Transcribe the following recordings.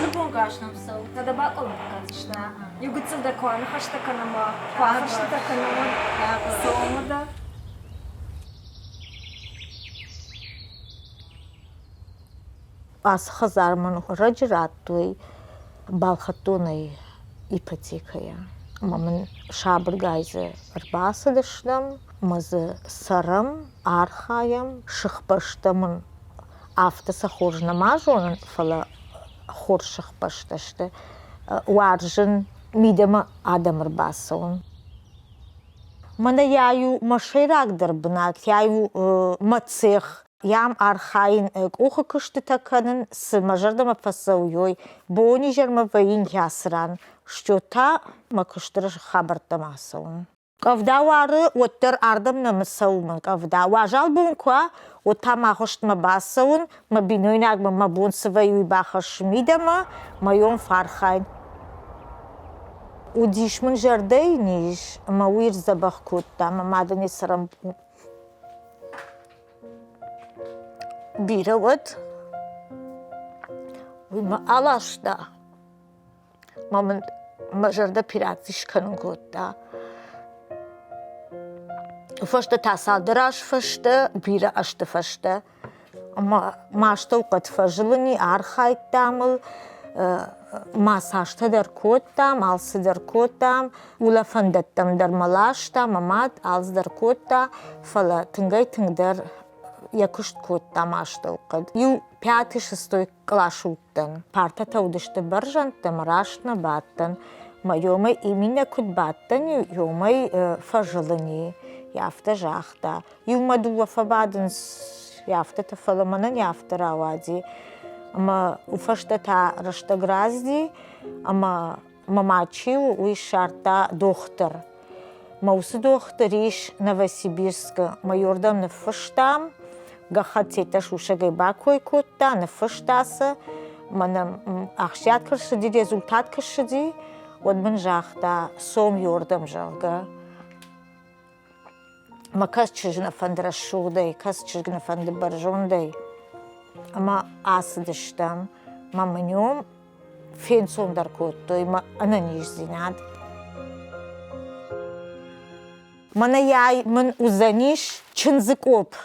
Любом гашном сау. Надо бакал казышта. Югыцыл да куаны хашта канама. Куахашта да канама. Соомада. Аз хазарман раджратуй балхатуной ипотекая. Мамын шабыргайзы арбасыдыштым, мазы сарым, архаям, шықпаштымын автоса хоржнамажонын фала хор шықпаштышты. Уаржын мидема адам арбасыын. Мана яю машайрагдыр бынак, яю мацех, ям архаин уха кышты таканын сы мажардама пасауй, бони жарма ваин ясран, что та макыштыр хабартамасауын. Кавда вары оттыр ардым намысауын, кавда важал бунква, отта махыштма басауын, ма бинойнагма ма бонсываюй бахаш мидама, майон фархайн. Удишмын жарды ниш, ма уир забах котта, ма мадани сарампу. Бира вот, ма алашта, мамын мажарда пирактиш канун котта. Фашта тасалдыраш фашта, бира ашта фашта. Машта уқат фажылыни архайттамыл, масашта дар коттам, алсы дар коттам, ула фандаттам дар малашта, мамат алс дар котта, фала тынгай тыңдар якышт коттам ашта уқат. Ю 5-6 класс уқтан. Парта таудышты бір жантам рашна баттан. Майомай именно кут баттан, юмай фажылыни. Яфта жахта. Ю мадула фабадын яфта тафаламанан яфта равади. Ама уфашта та рашта гразди, ама мамачи уи шарта доктор. Маусы докториш Новосибирска. Майордам на фаштам, гахатета шушагай бакой котта, на фаштаса. Манам ахшят кашади, результат кашади, одман жахта, сом йордам жалга. Ма кас чижна фандрашудай, кас чижна фандыбаржондай. Ама асыдыштам, ма маньом фенсом дар коттой, ма ананиш зинад. Мана яй ман узаниш чынзыкоп.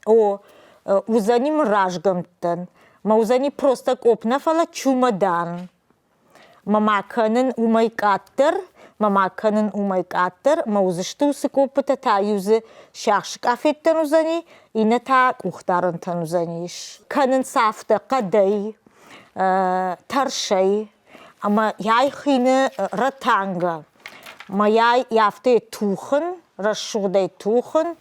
Узаним ражгамтан. Ма узани просто коп нафала чумадан. Мамаканын умайкаттыр, мамаканын умайкаттыр, ма узышты усыкопыта та юзы шахшык афеттен узани, ина та кухтарынтан узаниш. Канын сафта кадай, таршай, ама яй хыны ратанга. Ма яй яфты тухын, расшудай тухын.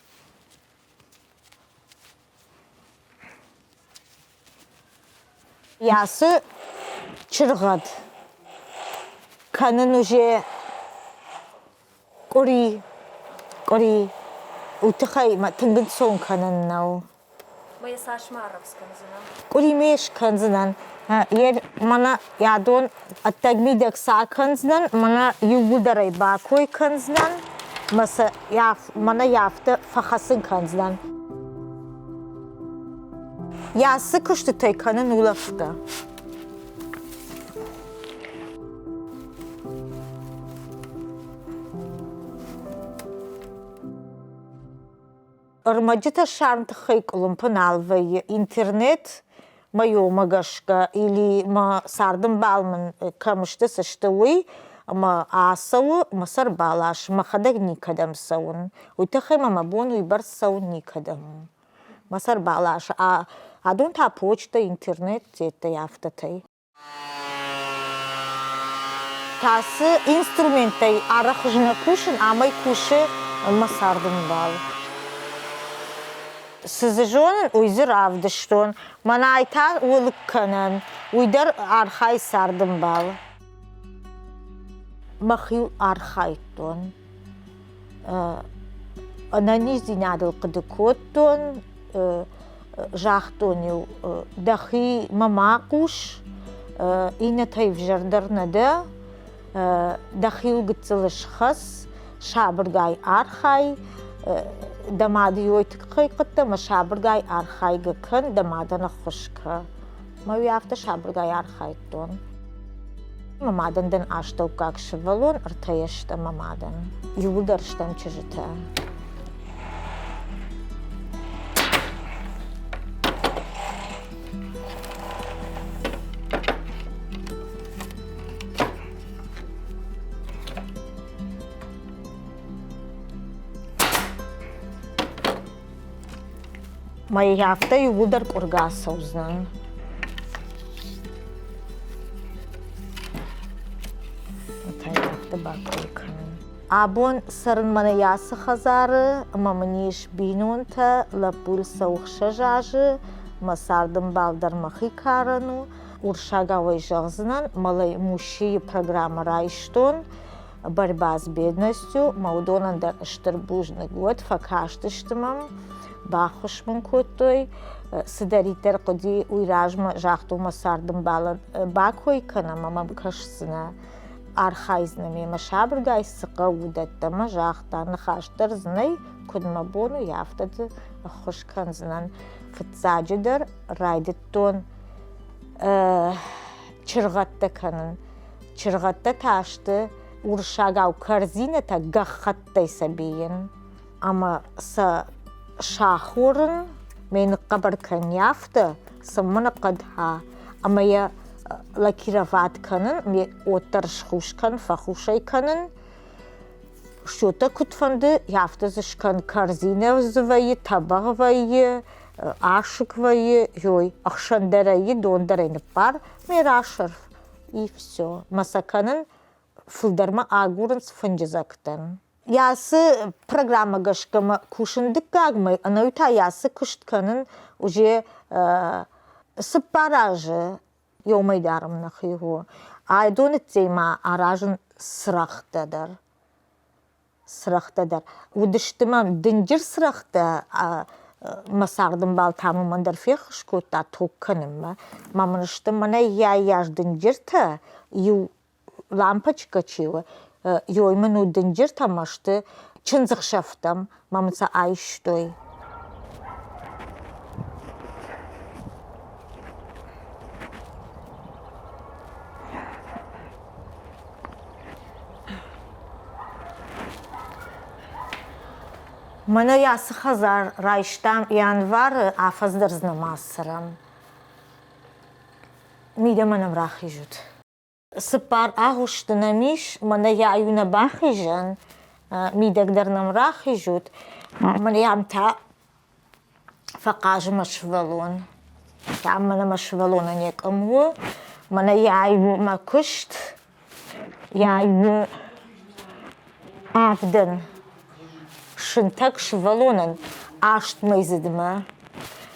Ясы чыргад. Канын уже кори, утыхай, ма тынгын сон канын нау. Моя Сашмаровская зина. Кори меш канзынан. Ер мана ядон аттагмидек са канзынан, мана югударай бакой канзынан, мана яфты фахасын канзынан. Ясы кышты тай канын улафта. Армаджита шарнт хайкулум паналвай интернет мое магашка или ма сардым балмын камышты сыштыуй, ма асау масар балаш, махадаг никадам саун. Уйтахай мама бон уйбар саун никадам. Масар балаш, адон та почта интернет это яфтатай. Тасы инструменттай арахжна кушын, амай куши масардым бал. Сызыжонын уйзы равдыштон, мана айтан улыкканын, уйдар архай сардым бал. Махил архайтон. Ананиш динадыл кыдыкоттон, жахтонил дахи мамакуш, инатай вжардарнада, дахи угыцылыш хас, шабыргай архай, дамады йойтық қайқытты, ма шабыргай архай гыкын, дамадана хушка. Ма уяфта шабргай архайттон. Мамадан ден аштау как шевалон, ртаешта мамадан. Юлдарштам чижита. Ма уяфта юлдар кургаса узнан. Абон сарн мана ясы хазары, маманиш бинонта, лапул саухша жажы, масардым балдар махи карану, уршагавай жағзынан, малай муши программа райштон, борьба с бедностью, маудонанда штырбужный год, факаштыштымам, бахушмын көттой, сидаритер қоди уйражма жақту масардым балын бакой кана мамам кашсына. Архайзнами машабргай сықа удаттама жақтаны хаштыр знай күдмабону яфтады хошканзынан фытсаджыдар райдыттон чырғатты канын. Чырғатты ташты уршагау корзината гахаттай сабейін. Ама са шахурын мені қабаркан яфты сымыны қадха. Ама я лакировать канын, ме отаршхушкан, фахушайканын, что-то кутфанды, яфтазышкан корзиновзвайы, табағвайы, ашыквайы, йой, ахшандарайы, дондарайны пар, ме рашырф, и все. Масаканын фылдарма агурын сфынжызактан. Ясы программа гашкама кушындык гагмай, анаута ясы кыштканын уже сыпаражы, Йомайдарым нахиго. Айдоны тема аражын сырақтадар. Сырақтадар. Удыштымам дынжыр сырақта масардым бал тамымандар фехш көтта токканым. Мамыныштым мана яяж дынжырта ю лампочка чива. Йойману дынжыр тамашты чынзық шафтам. Мамыца айштой. Мана ясы хазар райштам январ афаздырзны масырам. Миде манам рахижут. Сыпар агуштынамиш мана яюна бахижан, мидегдарнам рахижут. Мана ямта фақажы машвалон. Там мана машвалона некаму. Мана яю макушт. Яю авдын. Шынтак швалонын аштмайзыдыма.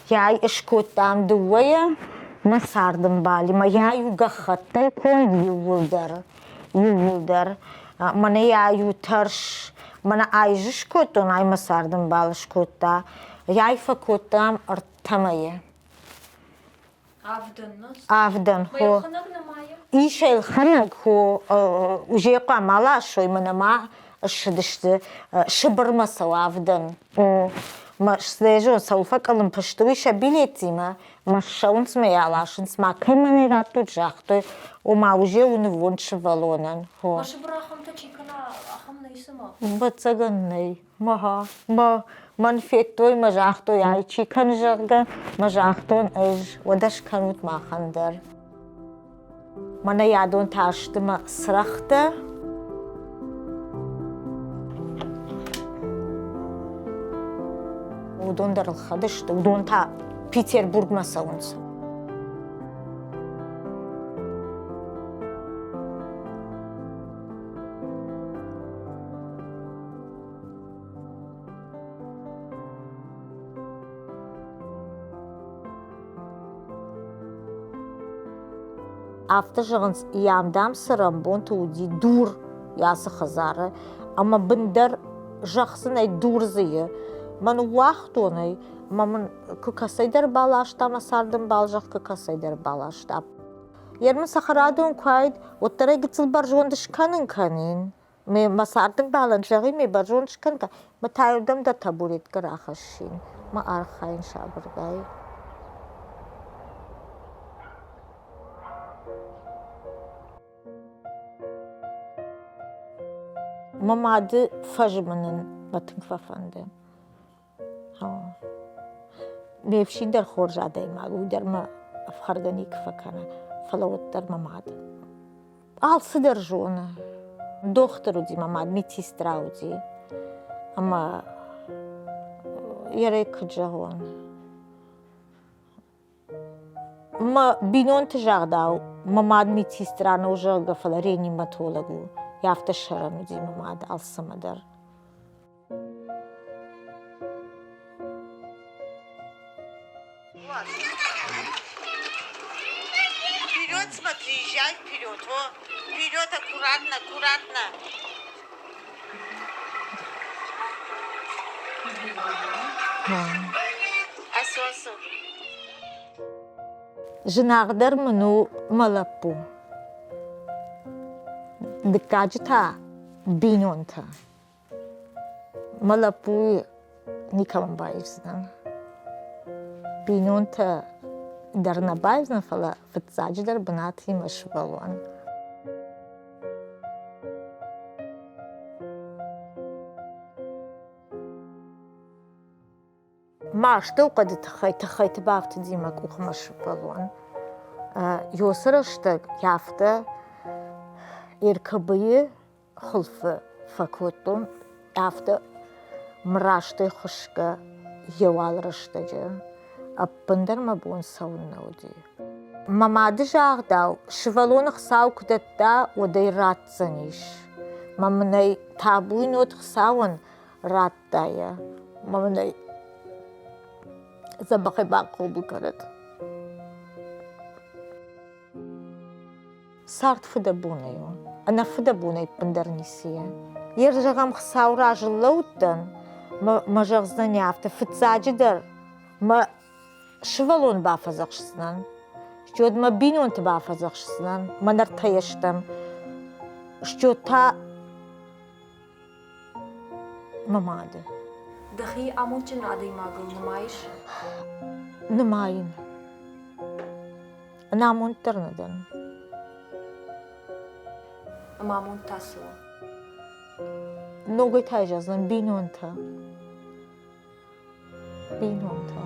Яй ишкоттам дуая масардым бали. Ма яю гахаттай кон ювулдар. Ювулдар. Мана яю тарш. Мана айжы шкоттон ай масардым бали шкотта. Яй факоттам артамая. Авдан. Хо. Ишел ханак хо. Уже қамала шой манама. Шыдышты шыбырмасау авдан. Ма слежон сауфакалым пыштуиша билетима. Ма шаунс ме ялашынс ма кайманы рату жақты. Ома уже уны вон шывалонан. Ма шыбырахым-то чикана ахам найсыма? Бацаганнай. Маха. Ма манфеттой ма жақты яй чикан жағы. Ма жақтон әж вадаш канут махандар. Мана ядон ташты ма сырақты. Удон дарылхадышты, удон та Петербург масауынсы. After жығынс ямдам сырам бон туди дур ясы хазары, ама біндер жақсын ай дурзые. Ман уақыт онай, мамын күкасайдар балашта, масардым балжақ күкасайдар балашта. Ермін сақарадың қайд, оттарай гіціл бар жондышқанын қанын. Ме масардың балын жағы ме бар жондышқанын қанын. Ма тайырдым да табуретгі рақашын. Ма арқайын шабырғай. Mamadı fajmanın batın fafande. Mevşi der khorja deyma, der ma afkhargani kfakana, falawat der mamad. Alsı der jona. Doktoru di mamad, medsistrau di. Ama yere kıcağın. Ma binon tjagdau, mamad medsistrana уже gafala reanimatologu. Yafta şaranu di mamad alsımadar. Вперед смотри, езжай вперед. О, вперед, аккуратно, аккуратно. Асо. Jnagdar manu malapu. Dikajta binonta. Malapu nikam bayizdan. Binonta darna bayizdan fala fitsajdar banati mashbalwan. Maşta o kadar tıxayt baftı dimak uxmaş balon. Yosarıştı yafta irkabıyı xılfı fakotum yafta mraştı xışka yewalrıştıcı. Apındar mabun savunnaudi. Mamadı jağdav şivalon xsav kudatta oday ratsaniş. Mamnay tabuyn ot xsavun rattaya. Mamnay Zabakay bakul bukarat. Sart fıda bunayo. Ana fıda bunay pandarnisiye. Yer jagam xsavra jlautan. Ma jagzdan yafta fıtsacıdır. Ma şivalon bafazakşsınan. Şçod ma binon te bafazakşsınan. Ma nartayeştam. Şçod ta mamadı. Dahi amon için aday magıl numayiş. Namayin. Namon ternadan. Amamon taso. Nogay tajazdan binonta. Binonta.